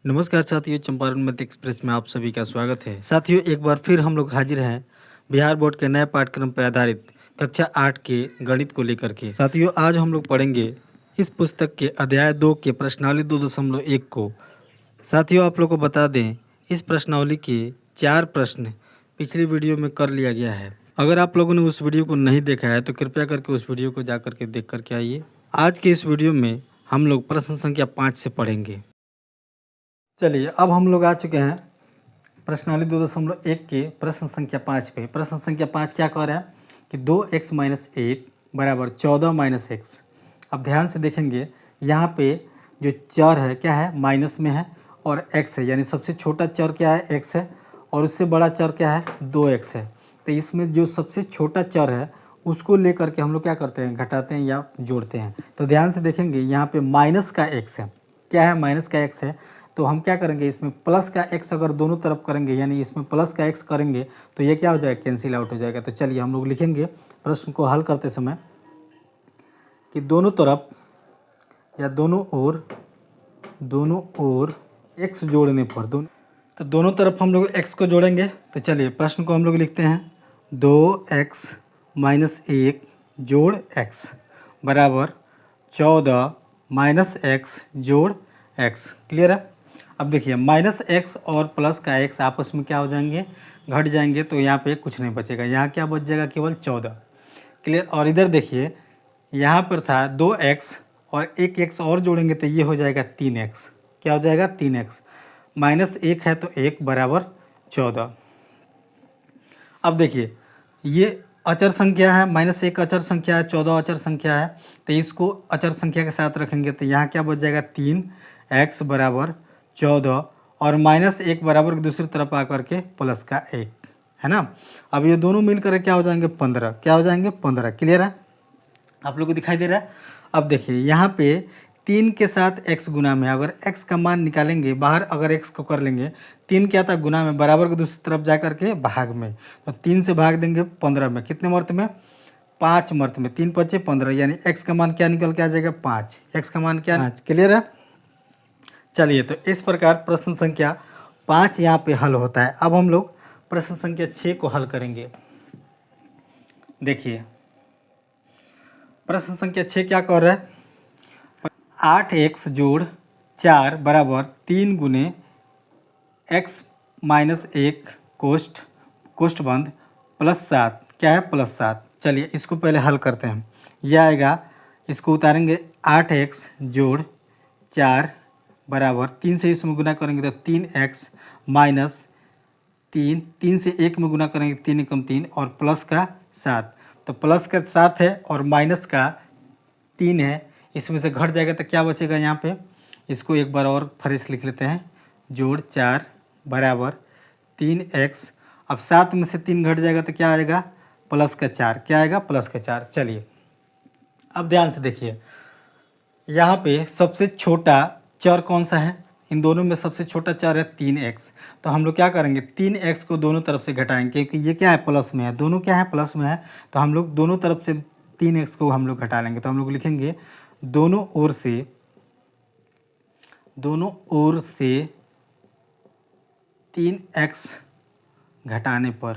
नमस्कार साथियों, चंपारण मध्य एक्सप्रेस में आप सभी का स्वागत है। साथियों, एक बार फिर हम लोग हाजिर हैं बिहार बोर्ड के नए पाठ्यक्रम पर आधारित कक्षा 8 के गणित को लेकर के। साथियों, आज हम लोग पढ़ेंगे इस पुस्तक के अध्याय 2 के प्रश्नावली 2.1 को। साथियों, आप लोग को बता दें, इस प्रश्नावली के 4 प्रश्न पिछली वीडियो में कर लिया गया है। अगर आप लोगों ने उस वीडियो को नहीं देखा है तो कृपया करके उस वीडियो को जा करके देख करके आइए। आज के इस वीडियो में हम लोग प्रश्न संख्या 5 से पढ़ेंगे। चलिए, अब हम लोग आ चुके हैं प्रश्नावली 2.1 के प्रश्न संख्या 5 पे। प्रश्न संख्या 5 क्या कह रहा है कि 2x - 1 बराबर 14 - x। अब ध्यान से देखेंगे, यहाँ पे जो चर है क्या है, माइनस में है और x है, यानी सबसे छोटा चर क्या है, x है, और उससे बड़ा चर क्या है, 2x है। तो इसमें जो सबसे छोटा चर है उसको लेकर के हम लोग क्या करते हैं, घटाते हैं या जोड़ते हैं। तो ध्यान से देखेंगे, यहाँ पे माइनस का x है, क्या है, माइनस का x है। तो हम क्या करेंगे, इसमें प्लस का x अगर दोनों तरफ करेंगे, यानी इसमें प्लस का x करेंगे तो ये क्या हो जाएगा, कैंसिल आउट हो जाएगा। तो चलिए हम लोग लिखेंगे प्रश्न को हल करते समय कि दोनों तरफ या दोनों ओर x जोड़ने पर तो दोनों तरफ हम लोग x को जोड़ेंगे। तो चलिए प्रश्न को हम लोग लिखते हैं 2x - 1 जोड़ x बराबर 14 - x जोड़ x। क्लियर है। अब देखिए, -x और प्लस का x आपस में क्या हो जाएंगे, घट जाएंगे। तो यहाँ पे कुछ नहीं बचेगा, यहाँ क्या बच जाएगा, केवल 14। क्लियर। और इधर देखिए, यहाँ पर था 2x और एक x और जोड़ेंगे तो ये हो जाएगा 3x। क्या हो जाएगा, 3x। -1 है तो 1 बराबर 14। अब देखिए, ये अचर संख्या है, -1 अचर संख्या है, 14 अचर संख्या है। तो इसको अचर संख्या के साथ रखेंगे तो यहाँ क्या बच जाएगा, 3x बराबर 14 और -1 बराबर दूसरी तरफ आकर के प्लस का 1 है ना। अब ये दोनों मिलकर क्या हो जाएंगे, 15। क्या हो जाएंगे, 15। क्लियर है, आप लोग को दिखाई दे रहा है। अब देखिए, यहाँ पे 3 के साथ x गुना में, अगर x का मान निकालेंगे बाहर, अगर x को कर लेंगे, 3 क्या था, गुना में, बराबर को दूसरी तरफ जा करके भाग में। तो 3 से भाग देंगे 15 में, कितने मर्त में, 5 मर्त में, 3 × 5 = 15, यानी x का मान क्या निकल के आ जाएगा, 5। x का मान क्या, 5। क्लियर है। चलिए, तो इस प्रकार प्रश्न संख्या 5 यहाँ पे हल होता है। अब हम लोग प्रश्न संख्या 6 को हल करेंगे। देखिए, प्रश्न संख्या 6 क्या कर रहा है, 8x जोड़ 4 बराबर 3 गुने x - 1 कोष्ठ बंद प्लस 7। क्या है, प्लस 7। चलिए इसको पहले हल करते हैं। यह आएगा, इसको उतारेंगे, 8x जोड़ 4 बराबर 3 से इसमें गुना करेंगे तो 3x माइनस 3 से 1 में गुना करेंगे, 3 × 3 और प्लस का 7। तो प्लस का 7 है और माइनस का 3 है, इसमें से घट जाएगा तो क्या बचेगा, यहाँ पे इसको एक बार और फ्रेश लिख लेते हैं, जोड़ 4 बराबर 3x। अब 7 में से 3 घट जाएगा तो क्या आएगा, प्लस का 4। क्या आएगा, प्लस का 4। चलिए अब ध्यान से देखिए, यहाँ पे सबसे छोटा चर कौन सा है, इन दोनों में सबसे छोटा चर है 3x। तो हम लोग क्या करेंगे, 3x को दोनों तरफ से घटाएंगे, क्योंकि ये क्या है, प्लस में है, दोनों क्या है, प्लस में है। तो हम लोग दोनों तरफ से 3x को हम लोग घटा लेंगे। तो हम लोग लिखेंगे दोनों ओर से 3x घटाने पर,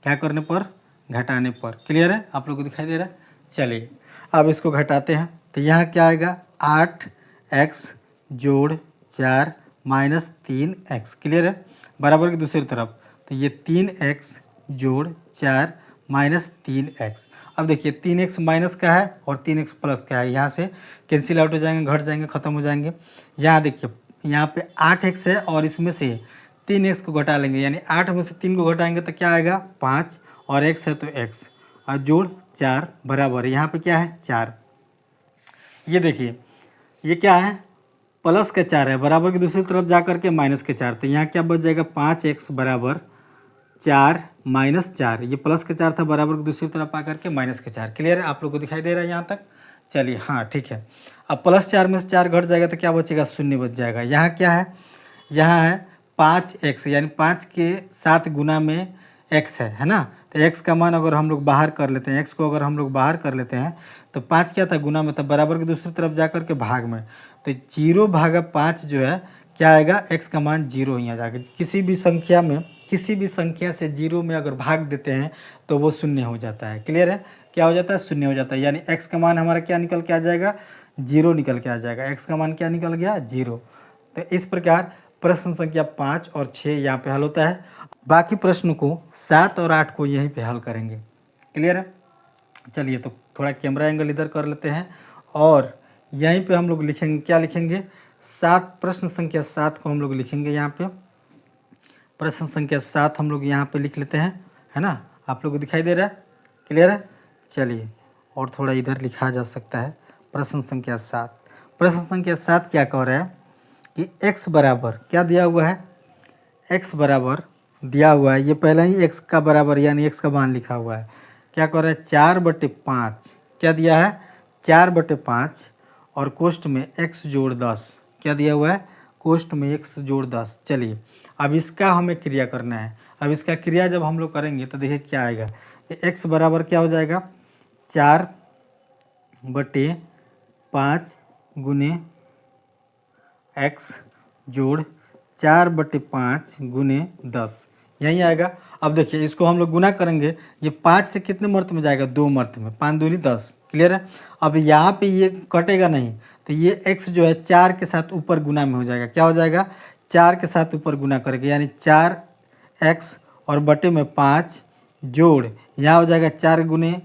क्या करने पर, घटाने पर। क्लियर है, आप लोग को दिखाई दे रहा है। चलिए अब इसको घटाते हैं तो यहाँ क्या आएगा, 8x जोड़ 4 माइनस 3x। क्लियर है, बराबर की दूसरी तरफ, तो ये 3x जोड़ 4 माइनस 3x। अब देखिए, 3x माइनस का है और 3x प्लस का है, यहाँ से कैंसिल आउट हो जाएंगे, घट जाएंगे, ख़त्म हो जाएंगे। यहाँ देखिए, यहाँ पे 8x है और इसमें से 3x को घटा लेंगे, यानी 8 में से 3 को घटाएंगे तो क्या आएगा, 5 और x है तो x और जोड़ 4 बराबर, यहाँ पे क्या है, 4। ये देखिए, ये क्या है, प्लस का 4 है, बराबर की दूसरी तरफ जा करके माइनस के 4। तो यहाँ क्या बच जाएगा, 5x बराबर 4 माइनस 4। ये प्लस का 4 था, बराबर की दूसरी तरफ आकर के माइनस के 4। क्लियर है, आप लोग को दिखाई दे रहा है यहाँ तक। चलिए हाँ ठीक है। अब प्लस 4 में से 4 घट जाएगा तो क्या बचेगा, 0 बच जाएगा। यहाँ क्या है, यहाँ है 5x, यानी 5 के साथ गुना में x है ना। तो x का मान अगर हम लोग बाहर कर लेते हैं, x को अगर हम लोग बाहर कर लेते हैं तो 5 क्या था, गुना में था, बराबर की दूसरी तरफ जा कर के भाग में। तो 0/5 जो है क्या आएगा, x का मान 0 ही आ जाएगा। किसी भी संख्या से 0 में अगर भाग देते हैं तो वो शून्य हो जाता है। क्लियर है, क्या हो जाता है, शून्य हो जाता है। यानी x का मान हमारा क्या निकल के आ जाएगा, 0 निकल के आ जाएगा। x का मान क्या निकल गया, 0। तो इस प्रकार प्रश्न संख्या 5 और 6 यहाँ पे हल होता है। बाकी प्रश्न को 7 और 8 को यहीं पे हल करेंगे। क्लियर है, चलिए तो थोड़ा कैमरा एंगल इधर कर लेते हैं और यहीं पे हम लोग लिखेंगे, क्या लिखेंगे, 7, प्रश्न संख्या 7 को हम लोग लिखेंगे यहाँ पे। प्रश्न संख्या 7 हम लोग यहाँ पे लिख लेते हैं, है ना, आप लोग को दिखाई दे रहा है। क्लियर है, चलिए और थोड़ा इधर लिखा जा सकता है। प्रश्न संख्या 7, प्रश्न संख्या 7 क्या कह रहा है कि x बराबर क्या दिया हुआ है, x बराबर दिया हुआ है, ये पहले ही x का बराबर यानी x का मान लिखा हुआ है। क्या कह रहा है, 4/5 क्या दिया है, 4/5 और कोष्ठ में x जोड़ 10 क्या दिया हुआ है, कोष्ठ में x जोड़ 10। चलिए अब इसका हमें क्रिया करना है। अब इसका क्रिया जब हम लोग करेंगे तो देखिए क्या आएगा, ये x बराबर क्या हो जाएगा, 4/5 गुने x जोड़ 4/5 गुने 10 यही आएगा। अब देखिए इसको हम लोग गुना करेंगे, ये 5 से कितने मर्त में जाएगा, 2 मर्त में, 5 दूनी 10। क्लियर है, अब यहाँ पे ये कटेगा नहीं तो ये x जो है 4 के साथ ऊपर गुना में हो जाएगा। क्या हो जाएगा, 4 के साथ ऊपर गुना करेंगे यानी 4x और बटे में 5 जोड़ यहाँ हो जाएगा 4 गुने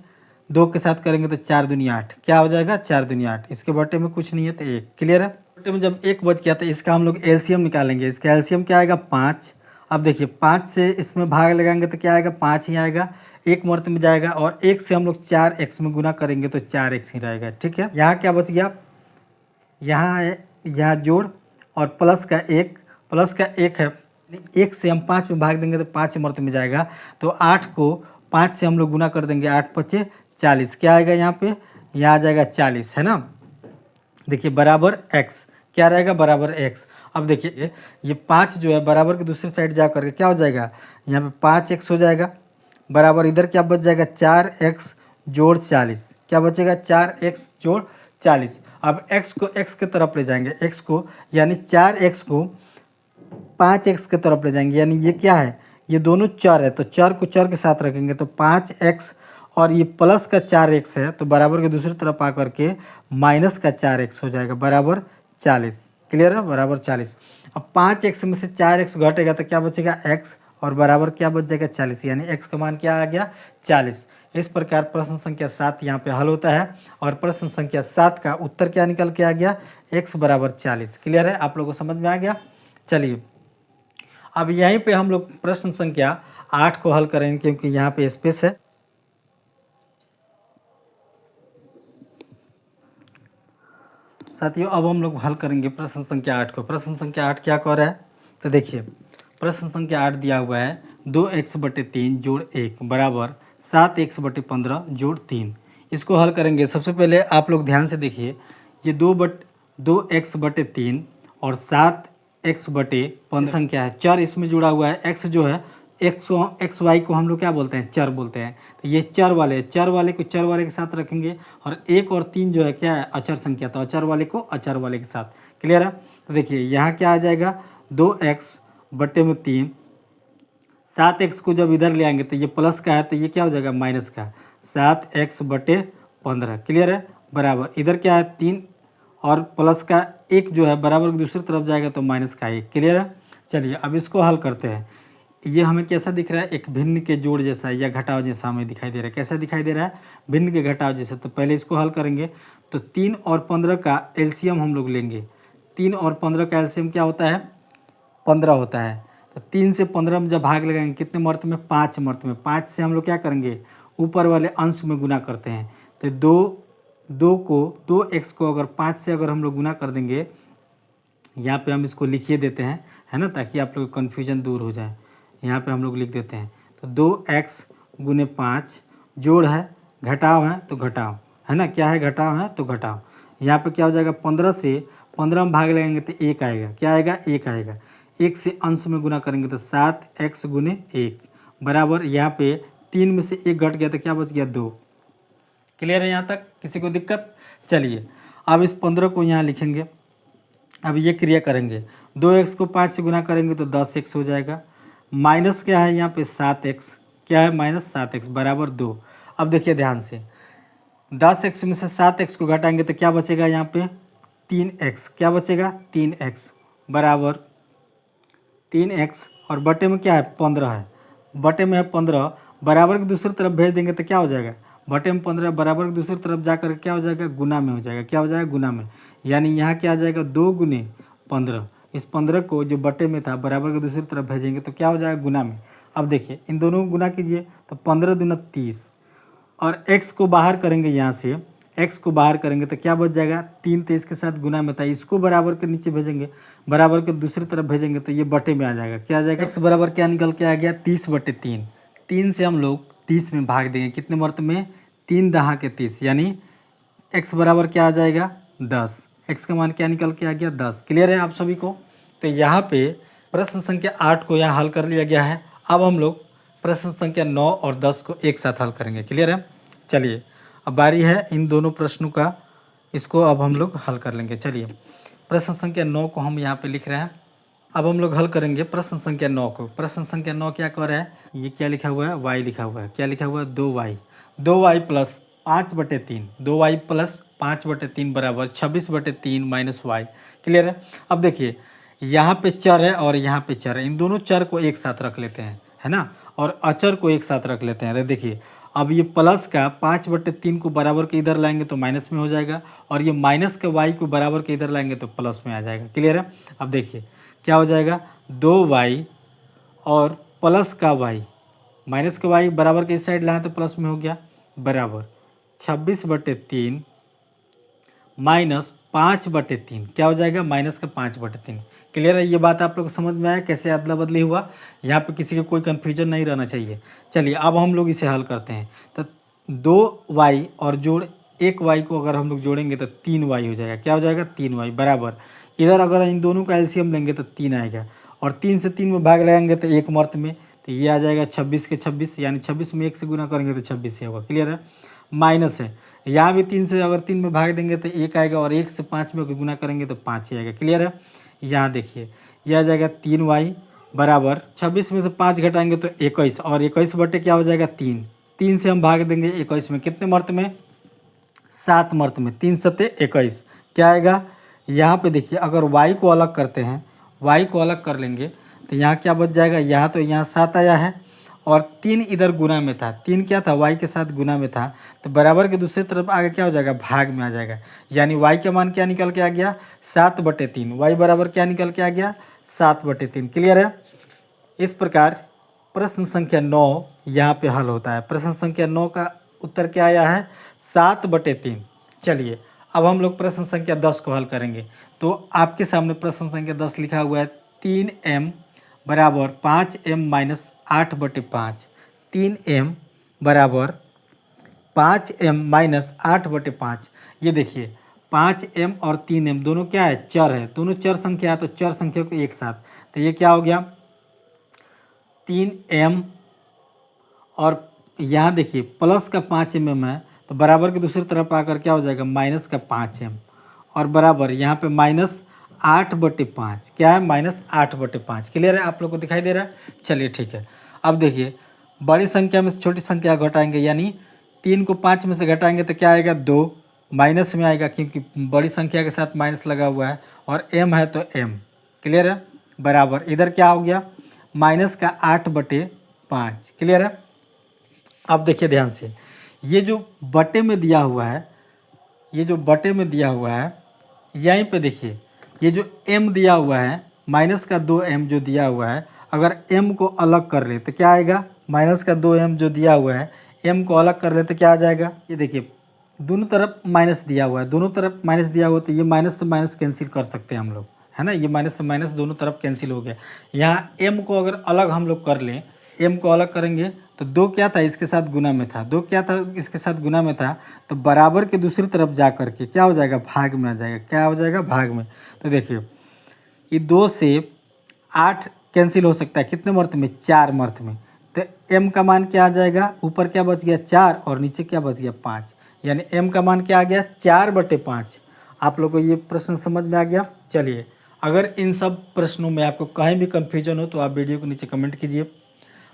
2 के साथ करेंगे तो 4 दूनी 8, क्या हो जाएगा, 4 दूनी 8। इसके बटे में कुछ नहीं है तो 1। क्लियर है, बटे में जब 1 बच गया तो इसका हम लोग एलसीएम निकालेंगे। इसका एलसीएम क्या आएगा, 5। अब देखिए 5 से इसमें भाग लगाएंगे तो क्या आएगा, 5 ही आएगा, 1 मर्त में जाएगा और 1 से हम लोग 4x में गुना करेंगे तो 4x ही रहेगा। ठीक है, यहाँ क्या बच गया, यहाँ जोड़ और प्लस का 1 है, 1 से हम 5 में भाग देंगे तो 5 मर्त में जाएगा, तो 8 को 5 से हम लोग गुना कर देंगे, 8 पचे 40, क्या आएगा यहाँ पे, यहाँ आ जाएगा 40, है ना। देखिए बराबर x, क्या रहेगा, बराबर x। अब देखिए ये 5 जो है बराबर के दूसरी साइड जा करके क्या हो जाएगा, यहाँ पे 5x हो जाएगा, बराबर इधर क्या बच जाएगा, 4x जोड़ 40, क्या बचेगा, 4x जोड़ 40। अब x को x के तरफ ले जाएंगे, x को यानी 4x को 5x के तरफ ले जाएंगे, यानी ये क्या है, ये दोनों चर है तो चर को चर के साथ रखेंगे तो 5x और ये प्लस का 4x है तो बराबर के दूसरी तरफ आकर के माइनस का 4x हो जाएगा, बराबर 40। क्लियर है, बराबर 40। अब 5x में से 4x घटेगा तो क्या बचेगा, x और बराबर क्या बच जाएगा, 40, यानी x का मान क्या आ गया, 40। इस प्रकार प्रश्न संख्या 7 यहाँ पे हल होता है और प्रश्न संख्या 7 का उत्तर क्या निकल के आ गया, x बराबर 40। क्लियर है, आप लोगों को समझ में आ गया। चलिए अब यहीं पे हम लोग प्रश्न संख्या 8 को हल करेंगे क्योंकि यहाँ पे स्पेस है। साथियों अब हम लोग हल करेंगे प्रश्न संख्या 8 को। प्रश्न संख्या 8 क्या कह रहा है, तो देखिए प्रश्न संख्या 8 दिया हुआ है 2x/3 जोड़ 1 बराबर 7x/15 जोड़ 3। इसको हल करेंगे। सबसे पहले आप लोग ध्यान से देखिए, ये 2x/3 और 7x/15 संख्या है, चर इसमें जुड़ा हुआ है। x जो है एक्स वाई को हम लोग क्या बोलते हैं, चर बोलते हैं। तो ये चर वाले को चर वाले के साथ रखेंगे और 1 और 3 जो है क्या है, अचर संख्या, तो अचर वाले को अचर वाले के साथ। क्लियर है, तो देखिए यहाँ क्या आ जाएगा, 2x/3, 7x को जब इधर ले आएंगे तो ये प्लस का है तो ये क्या हो जाएगा, माइनस का, 7x/15। क्लियर है, बराबर इधर क्या है 3 और प्लस का 1 जो है बराबर की दूसरी तरफ जाएगा तो माइनस का 1। क्लियर है, चलिए अब इसको हल करते हैं। ये हमें कैसा दिख रहा है, एक भिन्न के जोड़ जैसा या घटाव जैसा हमें दिखाई दे रहा है। कैसा दिखाई दे रहा है, भिन्न के घटाव जैसा। तो पहले इसको हल करेंगे तो 3 और 15 का एलसीएम हम लोग लेंगे। 3 और 15 का एलसीएम क्या होता है, 15 होता है। तो 3 से 15 में जब भाग लगाएंगे कितने मर्त में, 5 मर्त में। 5 से हम लोग क्या करेंगे, ऊपर वाले अंश में गुना करते हैं। तो 2x को अगर 5 से अगर हम लोग गुना कर देंगे, यहाँ पे हम इसको लिखिए देते हैं, है ना, ताकि आप लोग कन्फ्यूजन दूर हो जाए। यहाँ पे हम लोग लिख देते हैं तो 2x गुने 5 जोड़ है, घटाव है तो घटाव, है ना, क्या है, घटाव है तो घटाव। यहाँ पे क्या हो जाएगा, 15 से 15 में भाग लगाएंगे तो 1 आएगा, क्या आएगा, 1 आएगा। 1 से अंश में गुना करेंगे तो 7x गुने 1 बराबर, यहाँ पे 3 में से 1 घट गया तो क्या बच गया, 2। क्लियर है यहाँ तक, किसी को दिक्कत। चलिए अब इस 15 को यहाँ लिखेंगे, अब ये क्रिया करेंगे, 2x को 5 से गुना करेंगे तो 10x हो जाएगा। माइनस क्या है यहाँ पे 7x, क्या है माइनस 7x बराबर 2। अब देखिए ध्यान से, 10x में से 7x को घटाएंगे तो क्या बचेगा यहाँ पे 3x, क्या बचेगा 3x बराबर 3x, और बटे में क्या है 15 है, बटे में है 15, बराबर की दूसरी तरफ भेज देंगे तो क्या हो जाएगा, बटे में 15 बराबर की दूसरी तरफ जाकर क्या हो जाएगा गुना में हो जाएगा, क्या हो जाएगा गुना में, यानी यहाँ क्या आ जाएगा 2 गुने 15। इस 15 को जो बटे में था बराबर की दूसरी तरफ भेजेंगे तो क्या हो जाएगा गुना में। अब देखिए इन दोनों को गुना कीजिए तो 15 दूना 30, और x को बाहर करेंगे, यहाँ से x को बाहर करेंगे तो क्या बच जाएगा 3, तो इसके साथ गुना में था, इसको बराबर के नीचे भेजेंगे, बराबर के दूसरी तरफ भेजेंगे तो ये बटे में आ जाएगा, क्या आ जाएगा x बराबर क्या निकल के आ गया 30/3। 3 से हम लोग 30 में भाग देंगे, कितने मर्त में 3 दहा के 30, यानी x बराबर क्या आ जाएगा 10, x का मान क्या निकल के आ गया 10। क्लियर है आप सभी को। तो यहाँ पे प्रश्न संख्या 8 को यहाँ हल कर लिया गया है। अब हम लोग प्रश्न संख्या 9 और 10 को एक साथ हल करेंगे। क्लियर है, चलिए अब बारी है इन दोनों प्रश्नों का, इसको अब हम लोग हल कर लेंगे। चलिए प्रश्न संख्या 9 को हम यहाँ पे लिख रहे हैं, अब हम लोग हल करेंगे प्रश्न संख्या 9 को। प्रश्न संख्या 9 क्या कर रहा है, ये क्या लिखा हुआ है y लिखा हुआ है, क्या लिखा हुआ है 2y प्लस 5/3, 2y प्लस 5/3 बराबर 26/3 माइनस y। क्लियर है। अब देखिए यहाँ पे चर है और यहाँ पे चर है, इन दोनों चर को एक साथ रख लेते हैं, है ना, और अचर को एक साथ रख लेते हैं। तो देखिए अब ये प्लस का 5/3 को बराबर के इधर लाएंगे तो माइनस में हो जाएगा, और ये माइनस के y को बराबर के इधर लाएंगे तो प्लस में आ जाएगा। क्लियर है। अब देखिए क्या हो जाएगा 2y और प्लस का y, माइनस का y बराबर के इस साइड लाए तो प्लस में हो गया, बराबर 26/3 माइनस 5/3, क्या हो जाएगा माइनस का 5/3। क्लियर है, ये बात आप लोग को समझ में आया कैसे अदला बदली हुआ, यहाँ पे किसी को कोई कन्फ्यूजन नहीं रहना चाहिए। चलिए अब हम लोग इसे हल करते हैं। तो 2y और जोड़ 1y को अगर हम लोग जोड़ेंगे तो 3y हो जाएगा, क्या हो जाएगा 3y बराबर, इधर अगर इन दोनों का एलसीएम लेंगे तो 3 आएगा, और 3 से 3 में भाग लगाएंगे तो एक मर्त में, तो ये आ जाएगा 26 के 26, यानी 26 में 1 से गुना करेंगे तो 26 ही होगा। क्लियर है। माइनस है, यहाँ भी 3 से अगर 3 में भाग देंगे तो 1 आएगा, और 1 से 5 में गुना करेंगे तो 5 ही आएगा। क्लियर है। यहाँ देखिए यह आ जाएगा 3y बराबर 26 में से 5 घटाएंगे तो 21, और 21 बटे क्या हो जाएगा 3, 3 से हम भाग देंगे 21 में, कितने मर्त में 7 मर्त में, 3 सत्ते 21, क्या आएगा यहाँ पे देखिए अगर y को अलग करते हैं, y को अलग कर लेंगे तो यहाँ क्या बच जाएगा, यहाँ तो यहाँ 7 आया है, और 3 इधर गुना में था, 3 क्या था y के साथ गुना में था, तो बराबर के दूसरी तरफ आगे क्या हो जाएगा भाग में आ जाएगा, यानी y का मान क्या निकल के आ गया 7/3, y बराबर क्या निकल के आ गया 7/3। क्लियर है। इस प्रकार प्रश्न संख्या 9 यहाँ पे हल होता है। प्रश्न संख्या 9 का उत्तर क्या आया है 7/3। चलिए अब हम लोग प्रश्न संख्या 10 को हल करेंगे। तो आपके सामने प्रश्न संख्या 10 लिखा हुआ है 3m बराबर 5m माइनस 8/5, 3m बराबर 5m माइनस 8/5। ये देखिए 5m और 3m दोनों क्या है चर है, दोनों चर संख्या है, तो चर संख्या को एक साथ, तो ये क्या हो गया 3m, और यहाँ देखिए प्लस का 5m है, तो बराबर की दूसरी तरफ आकर क्या हो जाएगा माइनस का 5m, और बराबर यहाँ पे माइनस 8/5, क्या है माइनस 8/5। क्लियर है, आप लोग को दिखाई दे रहा है। चलिए ठीक है। अब देखिए बड़ी संख्या में से छोटी संख्या घटाएंगे, यानी 3 को 5 में से घटाएंगे तो क्या आएगा 2, माइनस में आएगा क्योंकि बड़ी संख्या के साथ माइनस लगा हुआ है, और m है तो m। क्लियर है, बराबर इधर क्या हो गया माइनस का 8/5। क्लियर है। अब देखिए ध्यान से, ये जो बटे में दिया हुआ है, ये जो बटे में दिया हुआ है, यहीं पे देखिए ये जो m दिया हुआ है माइनस का 2m जो दिया हुआ है, अगर m को अलग कर ले तो क्या आएगा माइनस का 2m जो दिया हुआ है, m को अलग कर ले तो क्या आ जाएगा, ये देखिए दोनों तरफ माइनस दिया हुआ है, दोनों तरफ माइनस दिया हुआ, तो ये माइनस से माइनस कैंसिल कर सकते हैं हम लोग, है ना, ये माइनस से माइनस दोनों तरफ कैंसिल हो गया। यहाँ m को अगर अलग हम लोग कर लें, m को अलग करेंगे तो 2 क्या था इसके साथ गुना में था, 2 क्या था इसके साथ गुना में था, तो बराबर के दूसरी तरफ जा करके क्या हो जाएगा भाग में आ जाएगा, क्या हो जाएगा भाग में। तो देखिए ये 2 से 8 कैंसिल हो सकता है, कितने मर्त में 4 मर्त में, तो m का मान क्या आ जाएगा, ऊपर क्या बच गया 4 और नीचे क्या बच गया 5, यानी m का मान क्या आ गया 4/5। आप लोग को ये प्रश्न समझ में आ गया। चलिए, अगर इन सब प्रश्नों में आपको कहीं भी कन्फ्यूजन हो तो आप वीडियो के नीचे कमेंट कीजिए।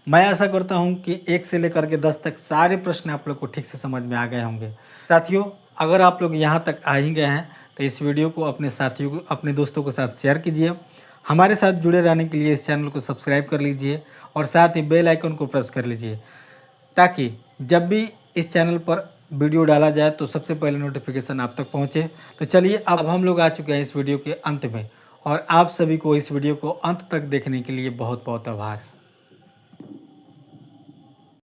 मैं आशा करता हूं कि 1 से लेकर के 10 तक सारे प्रश्न आप लोग को ठीक से समझ में आ गए होंगे। साथियों, अगर आप लोग यहां तक आ ही गए हैं तो इस वीडियो को अपने साथियों को, अपने दोस्तों के साथ शेयर कीजिए। हमारे साथ जुड़े रहने के लिए इस चैनल को सब्सक्राइब कर लीजिए और साथ ही बेल आइकन को प्रेस कर लीजिए, ताकि जब भी इस चैनल पर वीडियो डाला जाए तो सबसे पहले नोटिफिकेशन आप तक पहुंचे। तो चलिए, अब हम लोग आ चुके हैं इस वीडियो के अंत में, और आप सभी को इस वीडियो को अंत तक देखने के लिए बहुत बहुत आभार।